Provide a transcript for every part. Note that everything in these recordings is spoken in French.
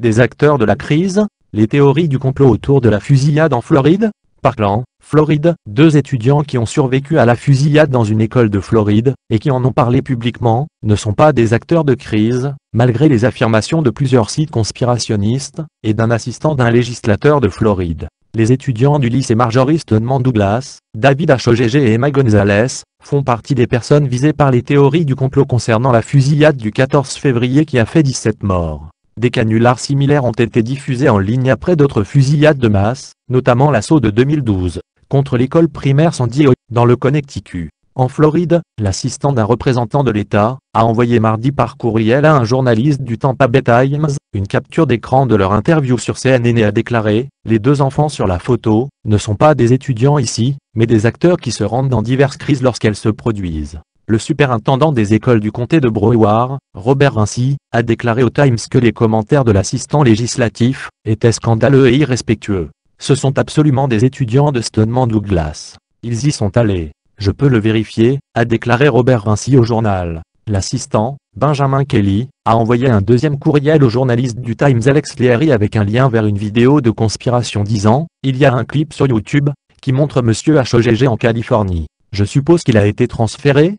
des acteurs de la crise, les théories du complot autour de la fusillade en Floride. Parkland, Floride, 2 étudiants qui ont survécu à la fusillade dans une école de Floride, et qui en ont parlé publiquement, ne sont pas des acteurs de crise, malgré les affirmations de plusieurs sites conspirationnistes, et d'un assistant d'un législateur de Floride. Les étudiants du lycée Marjory Stoneman Douglas, David H.O.G.G. et Emma Gonzalez, font partie des personnes visées par les théories du complot concernant la fusillade du 14 février qui a fait 17 morts. Des canulars similaires ont été diffusés en ligne après d'autres fusillades de masse, notamment l'assaut de 2012, contre l'école primaire Sandy Hook, dans le Connecticut. En Floride, l'assistant d'un représentant de l'État a envoyé mardi par courriel à un journaliste du Tampa Bay Times une capture d'écran de leur interview sur CNN et a déclaré « Les 2 enfants sur la photo ne sont pas des étudiants ici, mais des acteurs qui se rendent dans diverses crises lorsqu'elles se produisent ». Le superintendant des écoles du comté de Broward, Robert Rincy, a déclaré au Times que les commentaires de l'assistant législatif étaient scandaleux et irrespectueux. Ce sont absolument des étudiants de Stoneman Douglas. Ils y sont allés. Je peux le vérifier, a déclaré Robert Rincy au journal. L'assistant, Benjamin Kelly, a envoyé un deuxième courriel au journaliste du Times Alex Leary avec un lien vers une vidéo de conspiration disant « Il y a un clip sur YouTube qui montre M. H.O.G.G. en Californie. Je suppose qu'il a été transféré ?»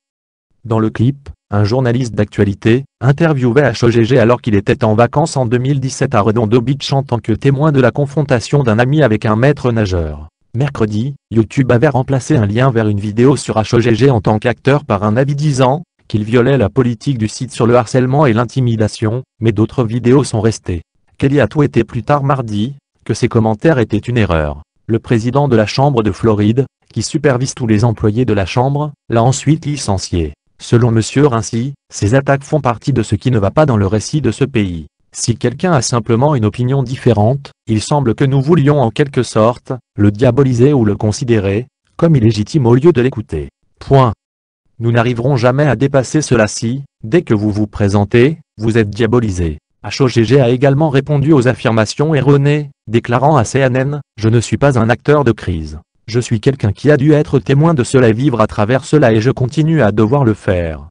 Dans le clip, un journaliste d'actualité interviewait H.O.G.G. alors qu'il était en vacances en 2017 à Redondo Beach en tant que témoin de la confrontation d'un ami avec un maître nageur. Mercredi, YouTube avait remplacé un lien vers une vidéo sur H.O.G.G. en tant qu'acteur par un avis disant qu'il violait la politique du site sur le harcèlement et l'intimidation, mais d'autres vidéos sont restées. Kelly a tweeté plus tard mardi que ces commentaires étaient une erreur. Le président de la Chambre de Floride, qui supervise tous les employés de la Chambre, l'a ensuite licencié. Selon M. Rincy, ces attaques font partie de ce qui ne va pas dans le récit de ce pays. Si quelqu'un a simplement une opinion différente, il semble que nous voulions en quelque sorte le diaboliser ou le considérer comme illégitime au lieu de l'écouter. Point. Nous n'arriverons jamais à dépasser cela si, dès que vous vous présentez, vous êtes diabolisé. H.O.G.G. a également répondu aux affirmations erronées, déclarant à CNN « Je ne suis pas un acteur de crise. Je suis quelqu'un qui a dû être témoin de cela et vivre à travers cela et je continue à devoir le faire.